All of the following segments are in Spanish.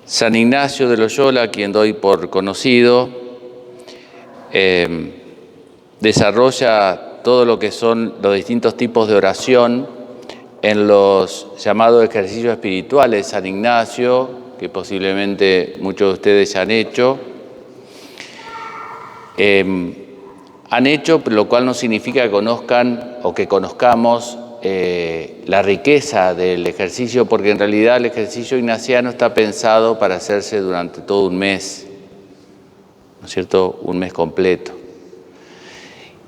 San Ignacio de Loyola, a quien doy por conocido, desarrolla todo lo que son los distintos tipos de oración en los llamados ejercicios espirituales de San Ignacio, que posiblemente muchos de ustedes ya han hecho. Han hecho, lo cual no significa que conozcan o que conozcamos la riqueza del ejercicio, porque en realidad el ejercicio ignaciano está pensado para hacerse durante todo un mes, ¿no es cierto? Un mes completo.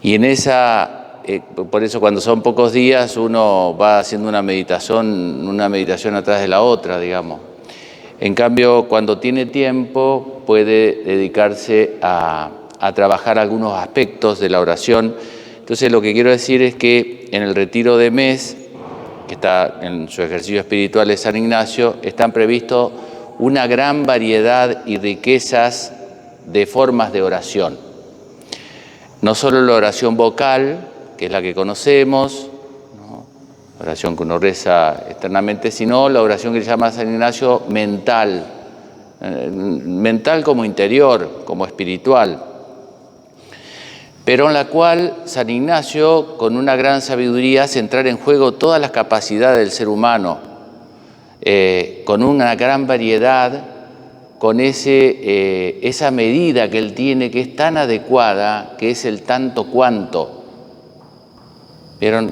Y en por eso cuando son pocos días uno va haciendo una meditación atrás de la otra, digamos. En cambio, cuando tiene tiempo puede dedicarse a trabajar algunos aspectos de la oración. Entonces lo que quiero decir es que en el retiro de mes, que está en su ejercicio espiritual de San Ignacio, están previstos una gran variedad y riquezas de formas de oración. No solo la oración vocal, que es la que conocemos, ¿no? La oración que uno reza externamente, sino la oración que se llama San Ignacio mental, mental como interior, como espiritual, pero en la cual San Ignacio, con una gran sabiduría, hace entrar en juego todas las capacidades del ser humano, con una gran variedad, con esa medida que él tiene, que es tan adecuada, que es el tanto cuanto. ¿Vieron?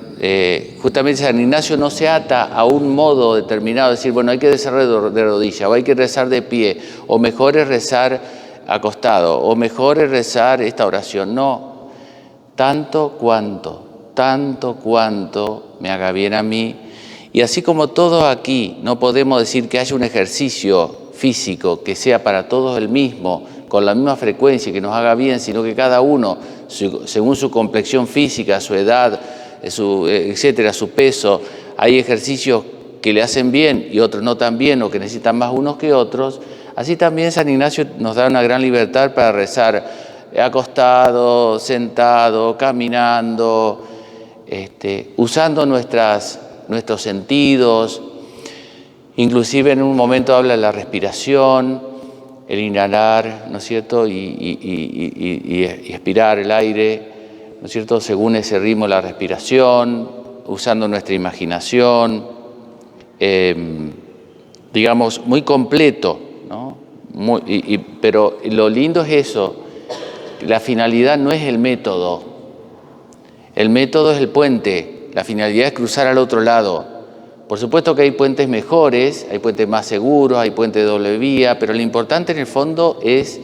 Justamente San Ignacio no se ata a un modo determinado, de decir, bueno, hay que rezar de rodillas, o hay que rezar de pie, o mejor es rezar acostado, o mejor es rezar esta oración. No. Tanto cuanto me haga bien a mí. Y así como todos aquí no podemos decir que haya un ejercicio físico que sea para todos el mismo, con la misma frecuencia, que nos haga bien, sino que cada uno, según su complexión física, su edad, etcétera, su peso, hay ejercicios que le hacen bien y otros no tan bien, o que necesitan más unos que otros. Así también San Ignacio nos da una gran libertad para rezar acostado, sentado, caminando, usando nuestros sentidos. Inclusive en un momento habla de la respiración, el inhalar, ¿no es cierto?, y expirar el aire, ¿no es cierto?, según ese ritmo de la respiración, usando nuestra imaginación, digamos, muy completo, ¿no? Pero lo lindo es eso. La finalidad no es el método es el puente, la finalidad es cruzar al otro lado. Por supuesto que hay puentes mejores, hay puentes más seguros, hay puentes de doble vía, pero lo importante en el fondo es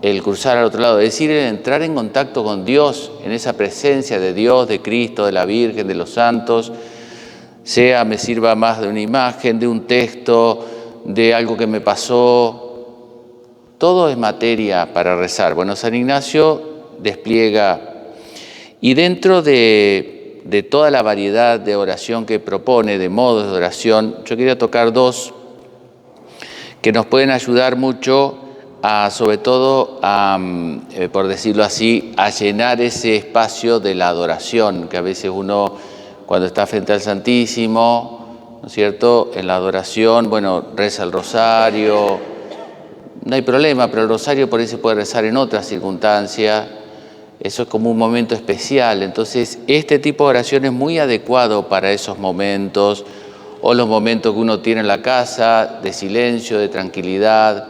el cruzar al otro lado, es decir, el entrar en contacto con Dios, en esa presencia de Dios, de Cristo, de la Virgen, de los santos, me sirva más de una imagen, de un texto, de algo que me pasó. Todo es materia para rezar. Bueno, San Ignacio despliega, y dentro de toda la variedad de oración que propone, de modos de oración, yo quería tocar dos que nos pueden ayudar mucho sobre todo, por decirlo así, a llenar ese espacio de la adoración, que a veces uno, cuando está frente al Santísimo, ¿no es cierto?, en la adoración, bueno, reza el rosario. No hay problema, pero el rosario por ahí se puede rezar en otras circunstancias. Eso es como un momento especial. Entonces, este tipo de oración es muy adecuado para esos momentos, o los momentos que uno tiene en la casa, de silencio, de tranquilidad,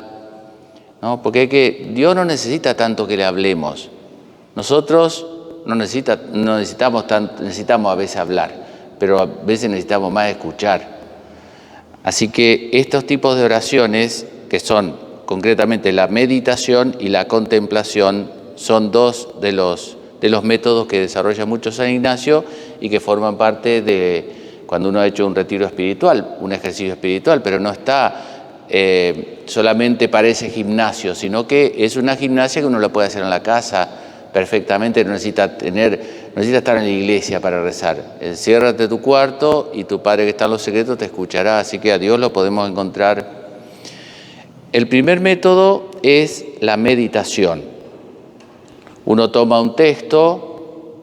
¿no? Porque Dios no necesita tanto que le hablemos. Nosotros necesitamos a veces hablar, pero a veces necesitamos más escuchar. Así que estos tipos de oraciones, que son concretamente la meditación y la contemplación, son dos de los métodos que desarrolla mucho San Ignacio y que forman parte de cuando uno ha hecho un retiro espiritual, un ejercicio espiritual, pero no está solamente para ese gimnasio, sino que es una gimnasia que uno la puede hacer en la casa perfectamente, no necesita estar en la iglesia para rezar. Enciérrate tu cuarto y tu Padre que está en los secretos te escuchará, así que a Dios lo podemos encontrar. El primer método es la meditación. Uno toma un texto,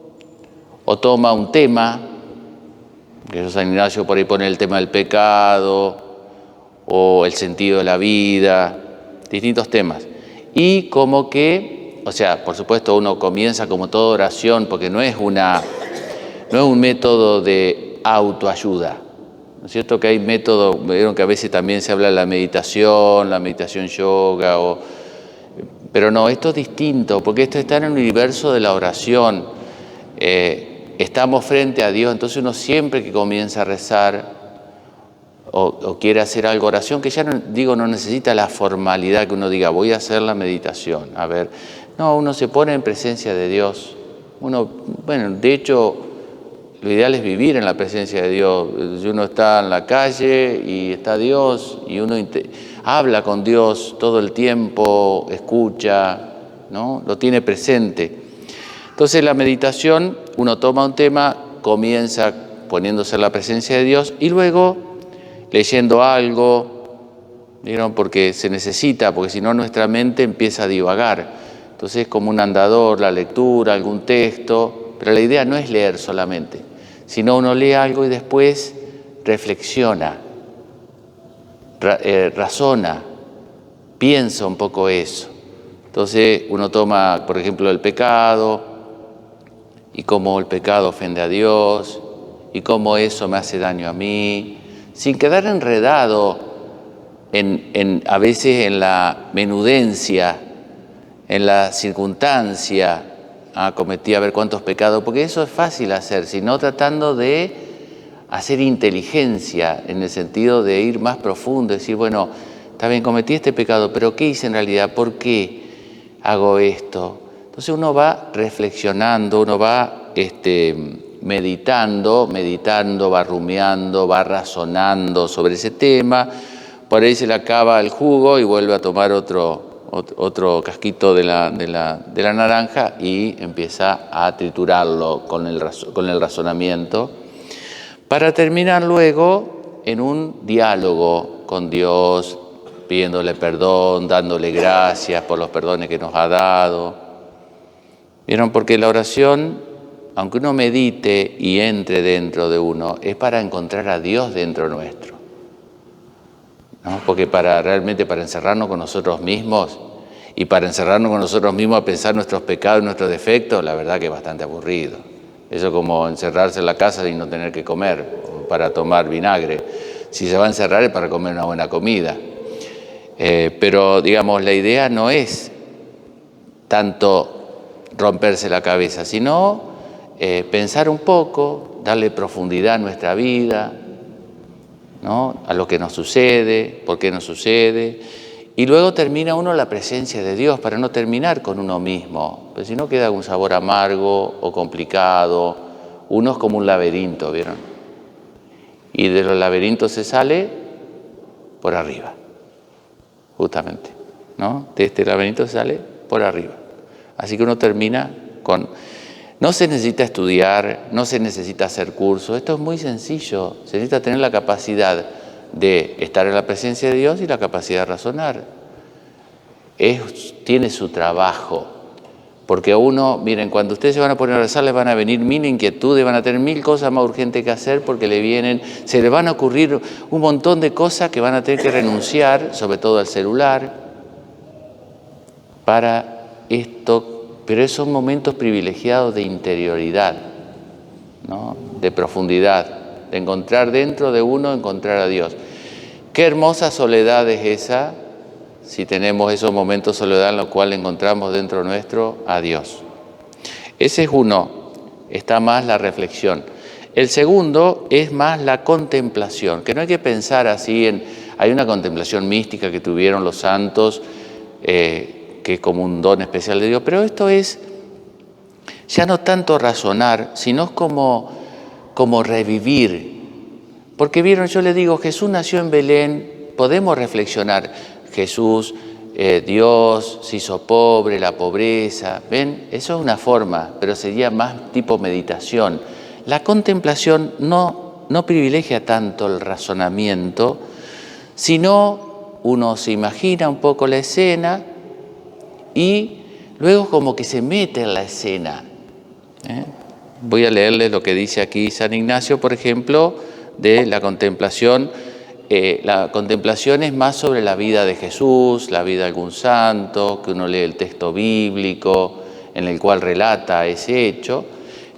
o toma un tema, que San Ignacio por ahí pone el tema del pecado, o el sentido de la vida, distintos temas. Y como que, o sea, por supuesto uno comienza como toda oración, porque no es un método de autoayuda. ¿No es cierto que hay métodos, vieron que a veces también se habla de la meditación yoga, pero no, esto es distinto, porque esto está en el universo de la oración. Estamos frente a Dios, entonces uno siempre que comienza a rezar o quiere hacer algo, oración, que ya no necesita la formalidad que uno diga, voy a hacer la meditación. A ver, no, uno se pone en presencia de Dios. De hecho, lo ideal es vivir en la presencia de Dios. Si uno está en la calle y está Dios y uno habla con Dios todo el tiempo, escucha, ¿no? Lo tiene presente. Entonces la meditación, uno toma un tema, comienza poniéndose en la presencia de Dios y luego leyendo algo, ¿vieron? Porque se necesita, porque si no nuestra mente empieza a divagar. Entonces es como un andador, la lectura, algún texto, pero la idea no es leer solamente, sino uno lee algo y después reflexiona, razona, piensa un poco eso. Entonces uno toma, por ejemplo, el pecado y cómo el pecado ofende a Dios y cómo eso me hace daño a mí, sin quedar enredado a veces en la menudencia, en la circunstancia. Cometí a ver cuántos pecados, porque eso es fácil hacer, sino tratando de hacer inteligencia en el sentido de ir más profundo, decir, bueno, está bien, cometí este pecado, pero ¿qué hice en realidad? ¿Por qué hago esto? Entonces uno va reflexionando, uno va meditando, va rumiando, va razonando sobre ese tema, por ahí se le acaba el jugo y vuelve a tomar otro casquito de la naranja y empieza a triturarlo con el razonamiento, para terminar luego en un diálogo con Dios, pidiéndole perdón, dándole gracias por los perdones que nos ha dado. ¿Vieron? Porque la oración, aunque uno medite y entre dentro de uno, es para encontrar a Dios dentro nuestro, ¿no? Porque realmente para encerrarnos con nosotros mismos y para encerrarnos con nosotros mismos a pensar nuestros pecados y nuestros defectos, la verdad que es bastante aburrido. Eso es como encerrarse en la casa y no tener que comer, para tomar vinagre. Si se va a encerrar es para comer una buena comida. Pero, digamos, la idea no es tanto romperse la cabeza, sino pensar un poco, darle profundidad a nuestra vida, ¿no? A lo que nos sucede, por qué nos sucede, y luego termina uno en la presencia de Dios para no terminar con uno mismo, porque si no queda un sabor amargo o complicado. Uno es como un laberinto, ¿vieron? Y de los laberintos se sale por arriba, justamente, ¿no? De este laberinto se sale por arriba. Así que uno termina con... No se necesita estudiar, no se necesita hacer cursos, esto es muy sencillo. Se necesita tener la capacidad de estar en la presencia de Dios y la capacidad de razonar. Tiene su trabajo, porque uno, miren, cuando ustedes se van a poner a rezar les van a venir mil inquietudes, van a tener mil cosas más urgentes que hacer porque se les van a ocurrir un montón de cosas que van a tener que renunciar, sobre todo al celular, para esto. Pero esos son momentos privilegiados de interioridad, ¿no? De profundidad, de encontrar dentro de uno, encontrar a Dios. Qué hermosa soledad es esa, si tenemos esos momentos de soledad en los cuales encontramos dentro nuestro a Dios. Ese es uno, está más la reflexión. El segundo es más la contemplación, que no hay que pensar así hay una contemplación mística que tuvieron los santos, que es como un don especial de Dios, pero esto es ya no tanto razonar, sino como revivir. Porque vieron, yo les digo, Jesús nació en Belén, podemos reflexionar, Jesús, Dios se hizo pobre, la pobreza, ¿ven? Eso es una forma, pero sería más tipo meditación. La contemplación no privilegia tanto el razonamiento, sino uno se imagina un poco la escena, y luego como que se mete en la escena, Voy a leerles lo que dice aquí San Ignacio, por ejemplo, de la contemplación. La contemplación es más sobre la vida de Jesús, la vida de algún santo, que uno lee el texto bíblico en el cual relata ese hecho.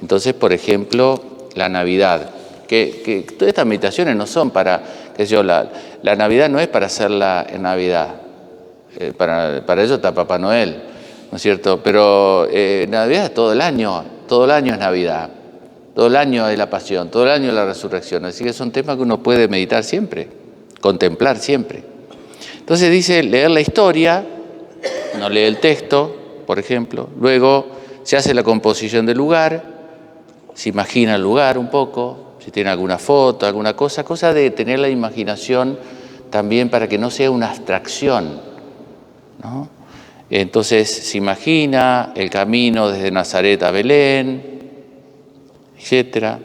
Entonces, por ejemplo, la Navidad, que todas estas meditaciones no son para, qué sé yo, la Navidad no es para hacerla en Navidad, para eso está Papá Noel, ¿no es cierto? Pero Navidad es todo el año es Navidad, todo el año es la pasión, todo el año es la resurrección, así que son temas que uno puede meditar siempre, contemplar siempre. Entonces dice leer la historia, uno lee el texto, por ejemplo, luego se hace la composición del lugar, se imagina el lugar un poco, si tiene alguna foto, alguna cosa de tener la imaginación también para que no sea una abstracción, ¿no? Entonces se imagina el camino desde Nazaret a Belén, etcétera.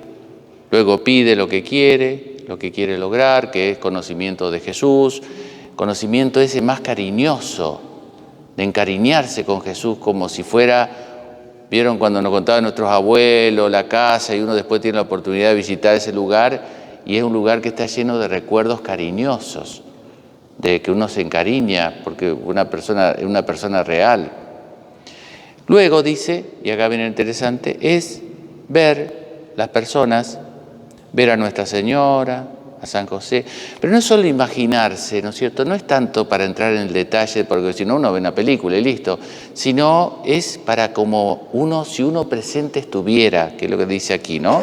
Luego pide lo que quiere lograr, que es conocimiento de Jesús, conocimiento ese más cariñoso, de encariñarse con Jesús como si fuera, vieron cuando nos contaban nuestros abuelos, la casa, y uno después tiene la oportunidad de visitar ese lugar, y es un lugar que está lleno de recuerdos cariñosos, de que uno se encariña, porque una persona es una persona real. Luego dice, y acá viene lo interesante, es ver las personas, ver a Nuestra Señora, a San José, pero no es solo imaginarse, ¿no es cierto? No es tanto para entrar en el detalle, porque si no uno ve una película y listo, sino es para como uno, si uno presente estuviera, que es lo que dice aquí, ¿no?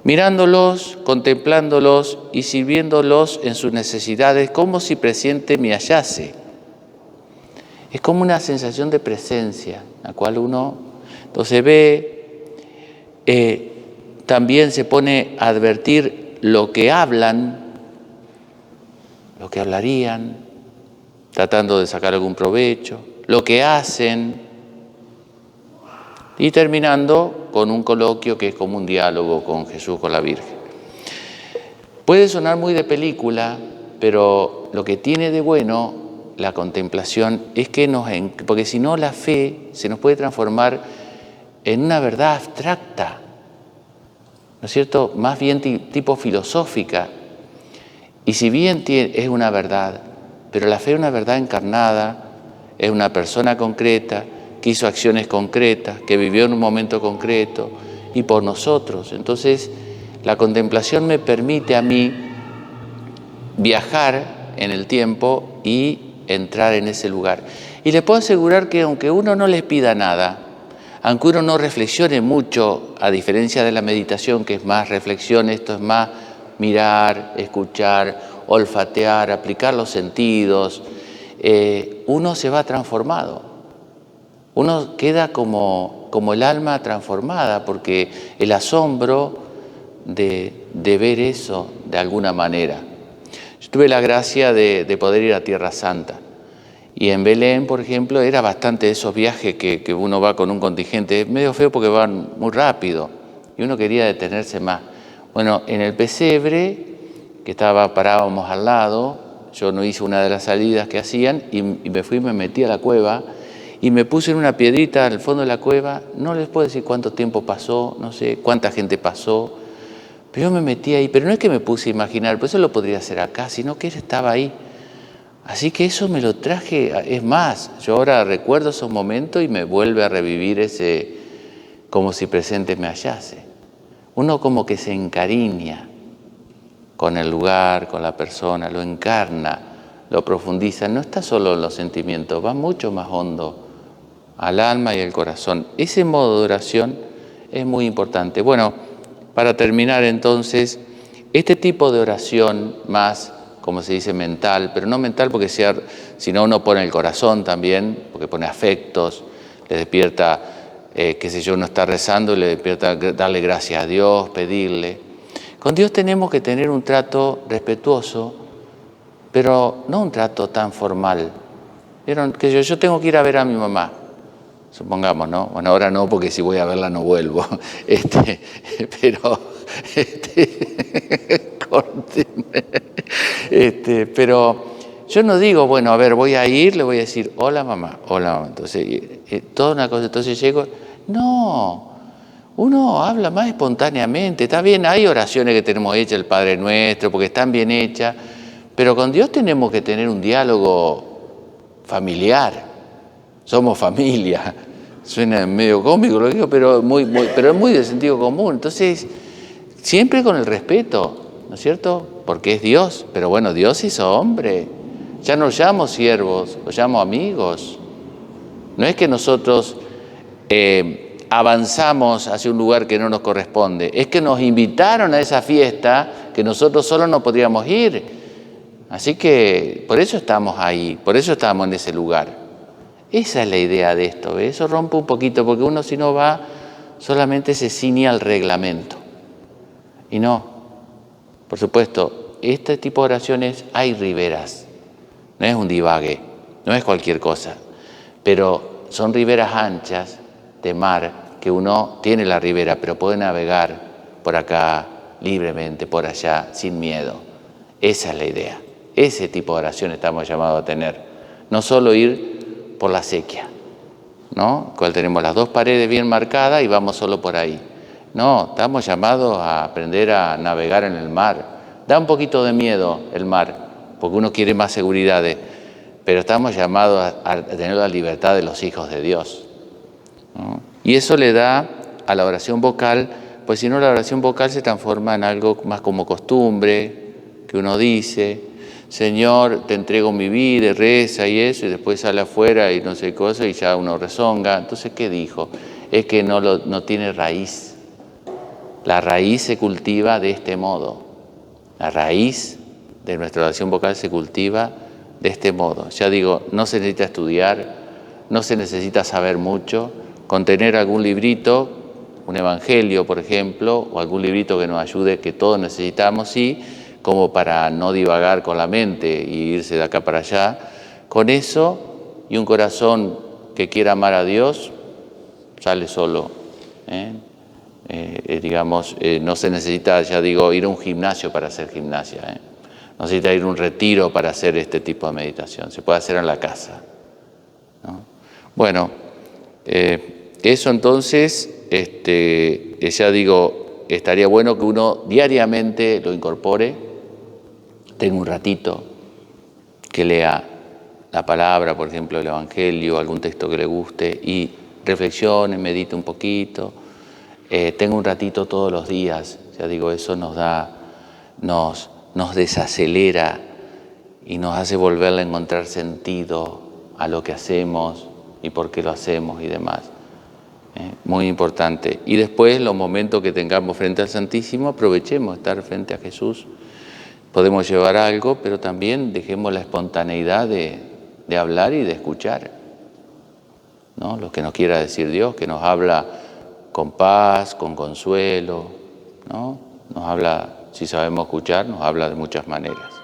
Mirándolos, contemplándolos y sirviéndolos en sus necesidades como si presente me hallase. Es como una sensación de presencia, la cual uno entonces ve, también se pone a advertir lo que hablan, lo que hablarían, tratando de sacar algún provecho, lo que hacen, y terminando con un coloquio que es como un diálogo con Jesús, con la Virgen. Puede sonar muy de película, pero lo que tiene de bueno la contemplación es que porque si no la fe se nos puede transformar en una verdad abstracta, ¿no es cierto? Más bien tipo filosófica. Y si bien es una verdad, pero la fe es una verdad encarnada, es una persona concreta, que hizo acciones concretas, que vivió en un momento concreto y por nosotros. Entonces, la contemplación me permite a mí viajar en el tiempo y entrar en ese lugar. Y le puedo asegurar que aunque uno no les pida nada, aunque uno no reflexione mucho, a diferencia de la meditación, que es más reflexión, esto es más mirar, escuchar, olfatear, aplicar los sentidos, uno se va transformado. Uno queda como el alma transformada, porque el asombro de ver eso de alguna manera. Yo tuve la gracia de poder ir a Tierra Santa. Y en Belén, por ejemplo, era bastante de esos viajes que uno va con un contingente. Es medio feo porque van muy rápido y uno quería detenerse más. Bueno, en el pesebre, que parábamos al lado, yo no hice una de las salidas que hacían y me metí a la cueva y me puse en una piedrita al fondo de la cueva. No les puedo decir cuánto tiempo pasó, no sé cuánta gente pasó, pero yo me metí ahí. Pero no es que me puse a imaginar, pues eso lo podría hacer acá, sino que él estaba ahí. Así que eso me lo traje, es más, yo ahora recuerdo esos momentos y me vuelve a revivir ese, como si presente me hallase. Uno como que se encariña con el lugar, con la persona, lo encarna, lo profundiza. No está solo en los sentimientos, va mucho más hondo al alma y al corazón. Ese modo de oración es muy importante. Bueno, para terminar entonces, este tipo de oración más, como se dice, mental, pero no mental porque sino uno pone el corazón también, porque pone afectos, le despierta, qué sé yo, uno está rezando y le despierta darle gracias a Dios, pedirle. Con Dios tenemos que tener un trato respetuoso, pero no un trato tan formal. ¿Vieron? Que yo tengo que ir a ver a mi mamá, supongamos, ¿no? Bueno, ahora no, porque si voy a verla no vuelvo. Pero yo no digo, bueno, a ver, voy a ir, le voy a decir, hola mamá, hola mamá. Entonces, toda una cosa, entonces llego, no. uno habla más espontáneamente. Está bien, hay oraciones que tenemos hechas, el Padre Nuestro, porque están bien hechas, pero con Dios tenemos que tener un diálogo familiar. Somos familia. Suena medio cómico lo que digo, pero es muy de sentido común. Entonces, siempre con el respeto, ¿no es cierto? Porque es Dios, pero bueno, Dios hizo hombre. Ya no llamo siervos, los llamo amigos. No es que nosotros avanzamos hacia un lugar que no nos corresponde, es que nos invitaron a esa fiesta que nosotros solo no podríamos ir. Así que por eso estamos ahí, por eso estamos en ese lugar. Esa es la idea de esto, ¿ves? Eso rompe un poquito, porque uno si no va, solamente se ciñe al reglamento. Y no, por supuesto, este tipo de oraciones hay riberas, no es un divague, no es cualquier cosa, pero son riberas anchas de mar, que uno tiene la ribera, pero puede navegar por acá libremente, por allá, sin miedo. Esa es la idea, ese tipo de oración estamos llamados a tener, no solo ir por la sequía, ¿no? Cual tenemos las dos paredes bien marcadas y vamos solo por ahí. No, estamos llamados a aprender a navegar en el mar. Da un poquito de miedo el mar, porque uno quiere más seguridades, pero estamos llamados a tener la libertad de los hijos de Dios, ¿no? Y eso le da a la oración vocal, pues si no la oración vocal se transforma en algo más como costumbre, que uno dice, Señor, te entrego mi vida, reza y eso, y después sale afuera y no sé qué cosa, y ya uno rezonga. Entonces, ¿qué dijo? Es que no tiene raíz. La raíz se cultiva de este modo. La raíz de nuestra oración vocal se cultiva de este modo. Ya digo, no se necesita estudiar, no se necesita saber mucho, con tener algún librito, un evangelio, por ejemplo, o algún librito que nos ayude, que todos necesitamos, sí, como para no divagar con la mente y irse de acá para allá. Con eso y un corazón que quiera amar a Dios, sale solo. No se necesita, ya digo, ir a un gimnasio para hacer gimnasia. No se necesita ir a un retiro para hacer este tipo de meditación. Se puede hacer en la casa, ¿no? Bueno, eso entonces, ya digo, estaría bueno que uno diariamente lo incorpore. Tenga un ratito que lea la palabra, por ejemplo, el Evangelio, algún texto que le guste, y reflexione, medite un poquito. Tenga un ratito todos los días, ya digo, eso nos desacelera y nos hace volver a encontrar sentido a lo que hacemos y por qué lo hacemos y demás. Muy importante. Y después, los momentos que tengamos frente al Santísimo, aprovechemos estar frente a Jesús. Podemos llevar algo, pero también dejemos la espontaneidad de hablar y de escuchar, ¿no? Lo que nos quiera decir Dios, que nos habla con paz, con consuelo, ¿no? Nos habla, si sabemos escuchar, nos habla de muchas maneras.